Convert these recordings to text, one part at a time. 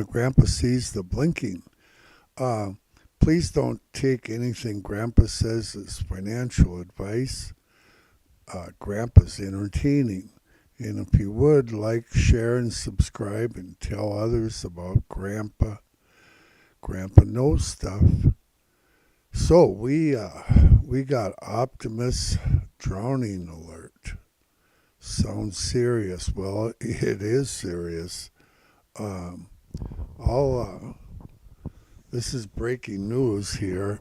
Grandpa sees the blinking. Uh, Please don't take anything Grandpa says as financial advice. Grandpa's entertaining. And if you would, like, share, and subscribe and tell others about Grandpa. Grandpa knows stuff. So we got Optimus drowning alert. Sounds serious. Well, it is serious. Um, I'll This is breaking news here.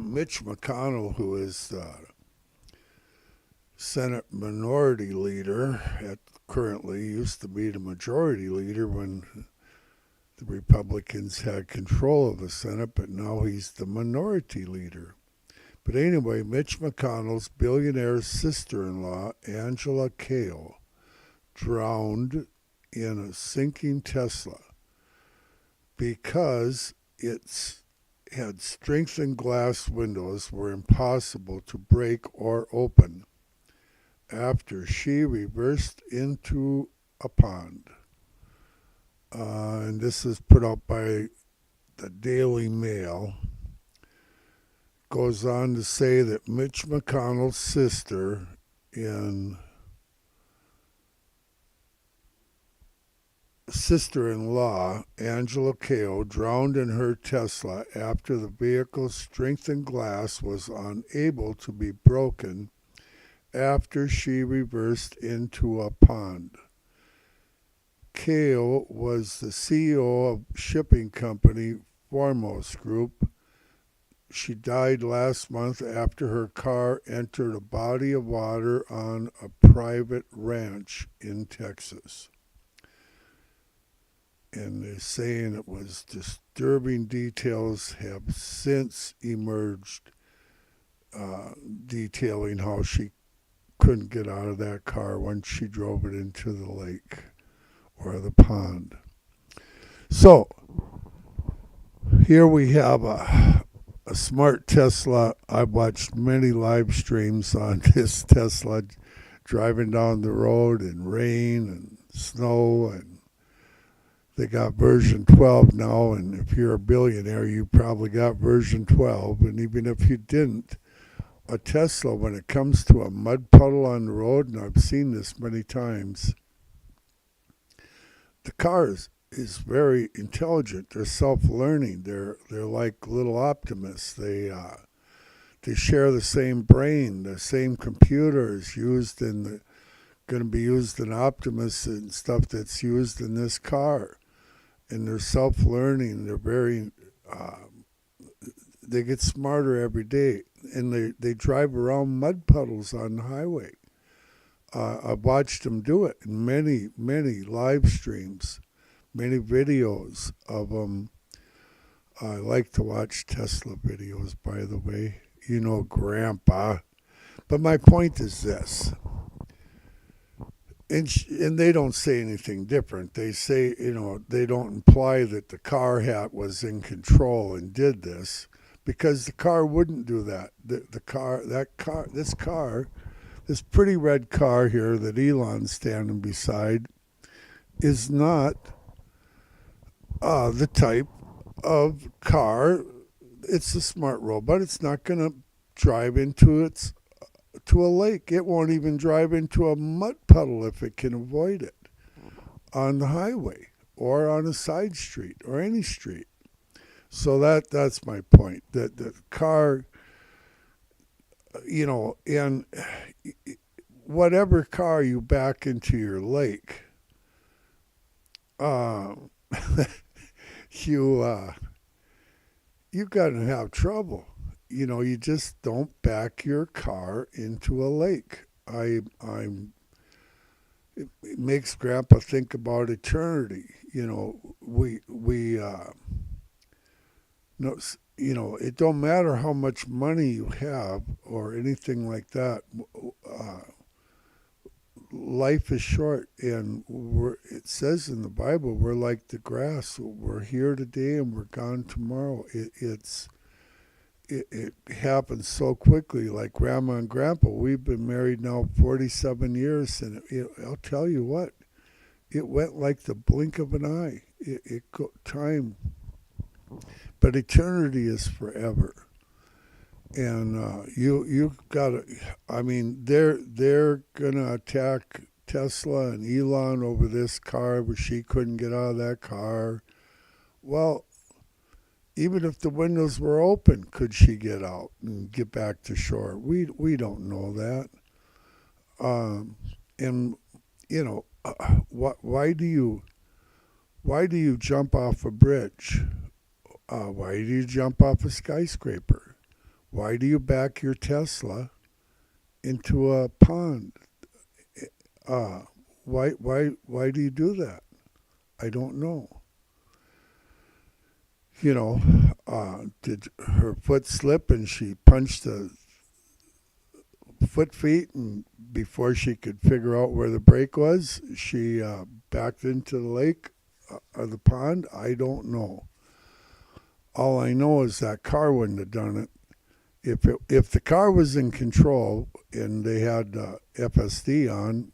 Mitch McConnell, who is Senate Minority Leader, currently used to be the Majority Leader when the Republicans had control of the Senate, but now he's the Minority Leader. But anyway, Mitch McConnell's billionaire sister-in-law, Angela Kale, drowned in a sinking Tesla because it's had strengthened glass windows were impossible to break or open after she reversed into a pond. And this is put out by the Daily Mail. Goes on to say that Mitch McConnell's sister-in-law, Angela Kale, drowned in her Tesla after the vehicle's strengthened glass was unable to be broken after she reversed into a pond. Kale was the CEO of shipping company Foremost Group. She died last month after her car entered a body of water on a private ranch in Texas. And they're saying it was disturbing details have since emerged, detailing how she couldn't get out of that car once she drove it into the lake or the pond. So here we have a smart Tesla. I've watched many live streams on this Tesla driving down the road in rain and snow, and they got version 12 now, and if you're a billionaire, you probably got version 12. And even if you didn't, a Tesla, when it comes to a mud puddle on the road, and I've seen this many times, the car is very intelligent. They're self-learning. They're like little Optimus. They share the same brain. The same computer is used going to be used in Optimus and stuff that's used in this car. And they're self-learning. They're very, they get smarter every day, and they drive around mud puddles on the highway. I've watched them do it in many live streams, many videos of them. I like to watch Tesla videos, by the way. You know, Grandpa. But my point is this. And they don't say anything different. They say, they don't imply that the car hat was in control and did this, because the car wouldn't do that. This pretty red car here that Elon's standing beside is not the type of car. It's a smart robot. It's not going to drive to a lake. It won't even drive into a mud puddle if it can avoid it on the highway or on a side street or any street. So that's my point. That the car, and whatever car you back into your lake, uh, you're gonna have trouble. You just don't back your car into a lake. It makes Grandpa think about eternity. We no, it don't matter how much money you have or anything like that. Uh, Life is short, and it says in the Bible we're like the grass. We're here today and we're gone tomorrow. It happens so quickly. Like Grandma and Grandpa, we've been married now 47 years, and I'll tell you what, It went like the blink of an eye. Time, but eternity is forever. And you got to. I mean, they're gonna attack Tesla and Elon over this car, but she couldn't get out of that car. Well, even if the windows were open, could she get out and get back to shore? We don't know that. And you know, why do you jump off a bridge? Why do you jump off a skyscraper? Why do you back your Tesla into a pond? Uh, why do you do that? I don't know. Did her foot slip and she punched the foot feet, and before she could figure out where the brake was, she backed into the lake or the pond? I don't know. All I know is that car wouldn't have done it. If the car was in control and they had FSD on,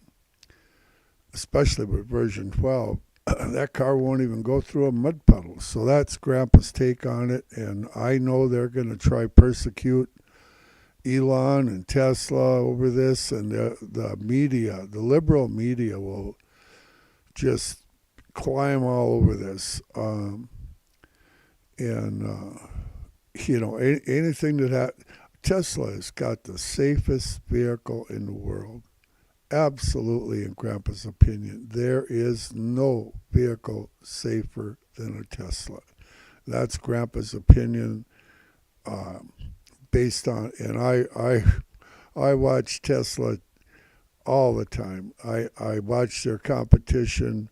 especially with version 12, that car won't even go through a mud puddle. So that's Grandpa's take on it, and I know they're going to try persecute Elon and Tesla over this, and the media, the liberal media, will just climb all over this. Anything Tesla has got the safest vehicle in the world. Absolutely, in Grandpa's opinion, there is no vehicle safer than a Tesla. That's Grandpa's opinion, based on, and I watch Tesla all the time. I watch their competition.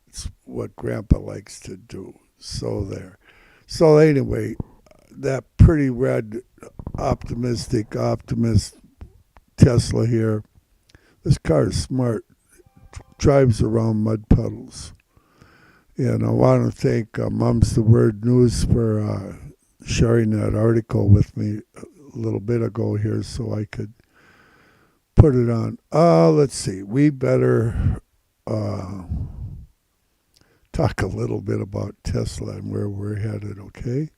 It's what Grandpa likes to do. So there. So anyway, that pretty red, optimist Tesla here. This car is smart. Drives around mud puddles. And I want to thank Mom's the Word News for sharing that article with me a little bit ago here so I could put it on. Let's see. We better talk a little bit about Tesla and where we're headed, okay?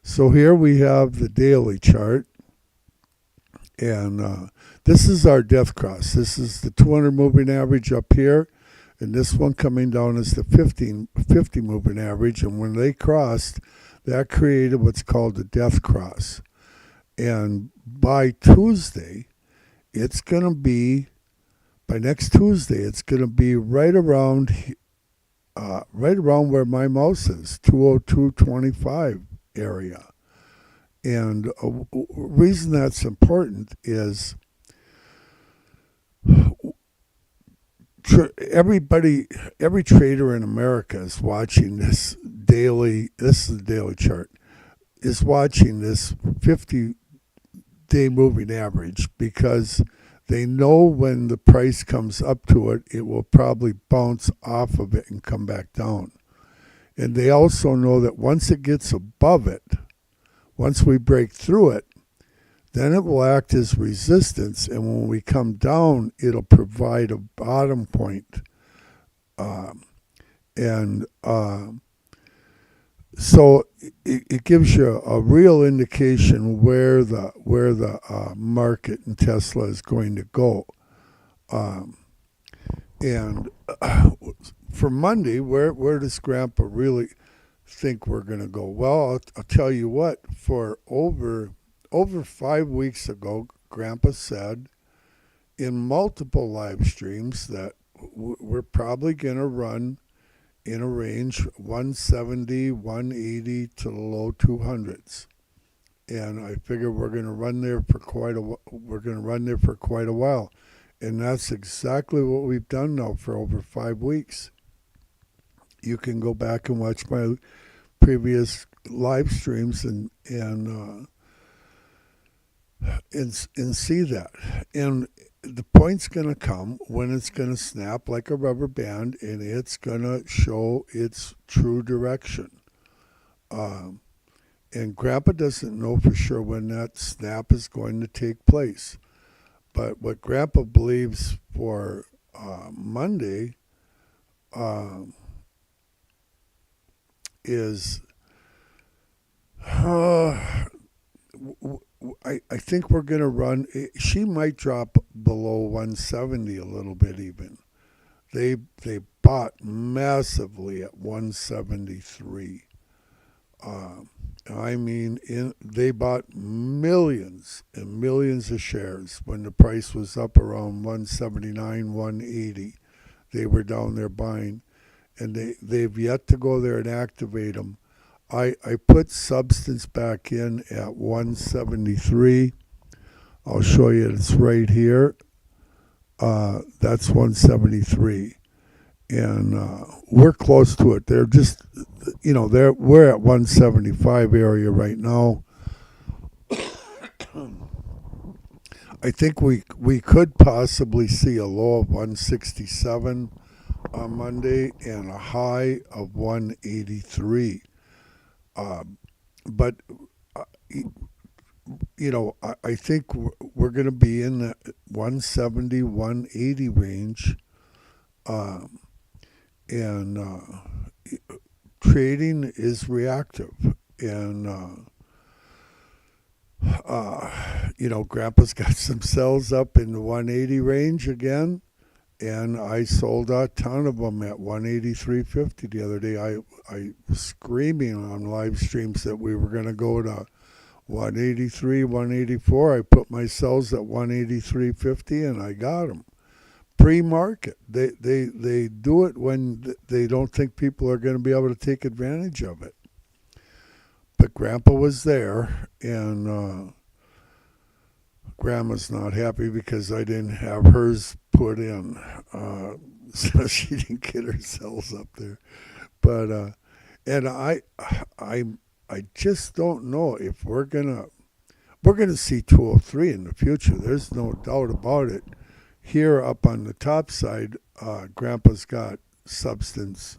So here we have the daily chart. And this is our death cross. This is the 200 moving average up here. And this one coming down is the 50 moving average. And when they crossed, that created what's called the death cross. And by Tuesday, it's going to be, by next Tuesday, it's going to be right around where my mouse is, 202.25 area. And a reason that's important is every trader in America is watching this is the daily chart, is watching this 50-day moving average, because they know when the price comes up to it, it will probably bounce off of it and come back down. And they also know that once it gets above it, once we break through it, then it will act as resistance. And when we come down, it'll provide a bottom point. So it gives you a real indication where the market in Tesla is going to go. And for Monday, where does Grandpa really think we're going to go? Well, I'll tell you what. For over 5 weeks ago, Grandpa said in multiple live streams that we're probably going to run in a range 170, 180 to the low 200s. And I figure we're going to run there for quite a while. And that's exactly what we've done now for over 5 weeks. You can go back and watch my previous live streams and see that. And the point's going to come when it's going to snap like a rubber band, and it's going to show its true direction. And Grandpa doesn't know for sure when that snap is going to take place. But what Grandpa believes for Monday, is I think we're going to run. She might drop below 170 a little bit even. They bought massively at 173. I mean, they bought millions and millions of shares when the price was up around 179, 180. They were down there buying, and they've yet to go there and activate them. I put substance back in at 173. I'll show you it's right here. That's 173. And we're close to it. They're just, we're at 175 area right now. I think we could possibly see a low of 167 on Monday and a high of 183. But I think we're going to be in the 170, 180 range. And trading is reactive. And, Grandpa's got some sells up in the 180 range again. And I sold a ton of them at 183.50 the other day. I was screaming on live streams that we were going to go to 183, 184. I put my sells at 183.50 and I got them. Pre-market. They do it when they don't think people are going to be able to take advantage of it. But Grandpa was there, and Grandma's not happy because I didn't have hers put in, so she didn't get her cells up there. But and I just don't know if we're gonna see 203 in the future. There's no doubt about it. Here up on the top side, Grandpa's got substance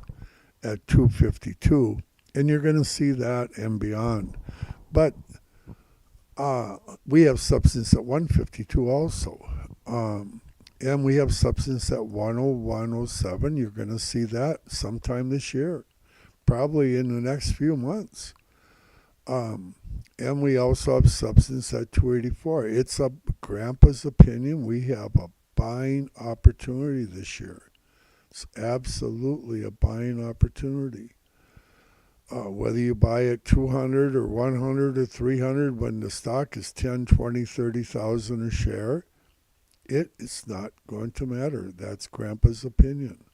at 252, and you're going to see that and beyond. But we have substance at 152 also. And we have substance at 101.07. You're going to see that sometime this year, probably in the next few months. And we also have substance at 284. It's Grandpa's opinion. We have a buying opportunity this year. It's absolutely a buying opportunity. Whether you buy at 200 or 100 or 300 when the stock is 10, 20, 30,000 a share, it's not going to matter. That's Grandpa's opinion.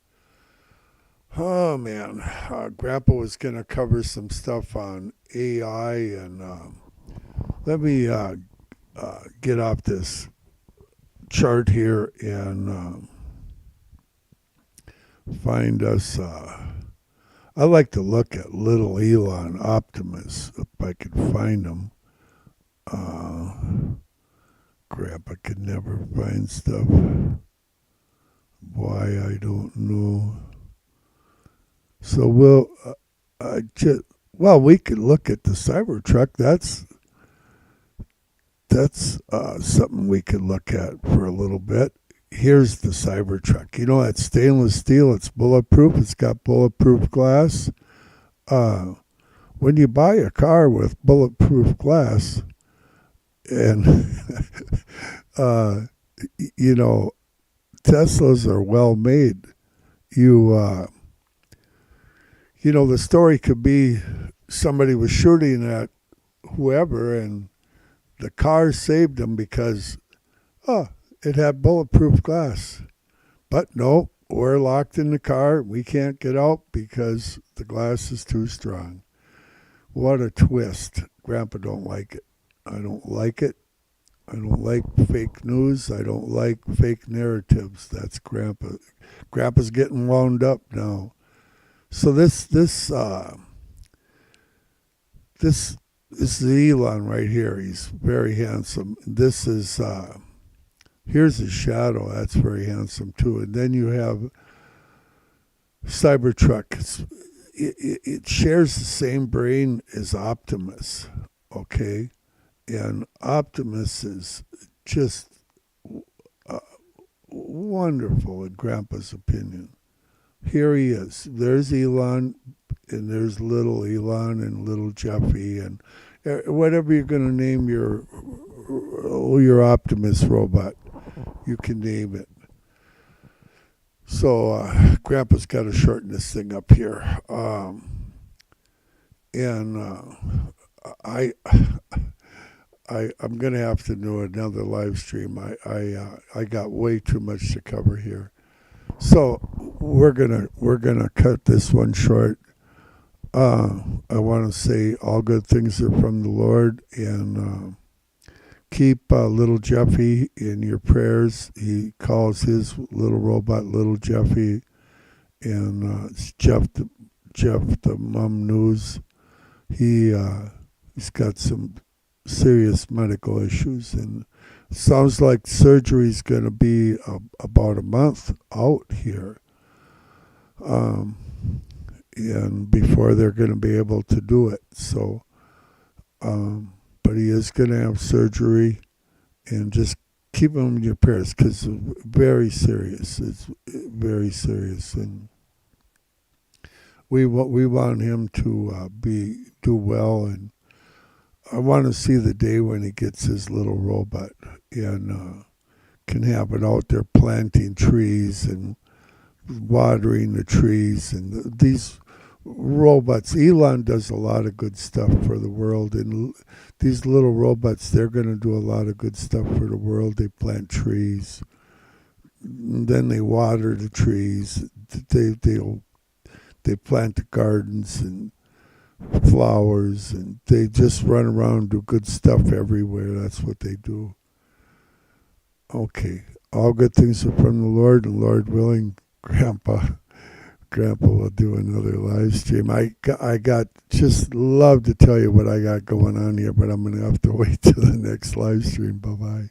Oh man, Grandpa was going to cover some stuff on AI, and let me get off this chart here and find us. I like to look at little Elon Optimus if I could find him. Grandpa could never find stuff. Why, I don't know. So we could look at the Cybertruck. That's something we could look at for a little bit. Here's the Cybertruck. You know, that's stainless steel. It's bulletproof. It's got bulletproof glass. When you buy a car with bulletproof glass, and Teslas are well made. The story could be somebody was shooting at whoever, and the car saved them because, it had bulletproof glass. But no, we're locked in the car. We can't get out because the glass is too strong. What a twist. Grandpa don't like it. I don't like it. I don't like fake news. I don't like fake narratives. That's Grandpa. Grandpa's getting wound up now. So this is Elon right here. He's very handsome. This is here's his shadow. That's very handsome too. And then you have Cybertruck. It shares the same brain as Optimus. Okay, and Optimus is just wonderful in Grandpa's opinion. Here he is. There's Elon, and there's little Elon and little Jeffy, and whatever you're going to name your Optimus robot, you can name it. So Grandpa's got to shorten this thing up here, and I. I'm gonna have to do another live stream. I got way too much to cover here, so we're gonna cut this one short. I want to say all good things are from the Lord, and keep little Jeffy in your prayers. He calls his little robot little Jeffy, and it's Jeff the Mum News. He's got some serious medical issues, and it sounds like surgery's going to be about a month out here, and before they're going to be able to do it. So, but he is going to have surgery, and just keep him in your prayers because it's very serious. It's very serious, and we want him to do well, and I want to see the day when he gets his little robot and can have it out there planting trees and watering the trees. And these robots, Elon does a lot of good stuff for the world. And these little robots, they're going to do a lot of good stuff for the world. They plant trees. And then they water the trees. They plant the gardens and flowers, and they just run around and do good stuff everywhere. That's what they do. Okay, all good things are from the Lord, and Lord willing, Grandpa will do another live stream. I got just love to tell you what I got going on here, but I'm gonna have to wait till the next live stream. Bye bye.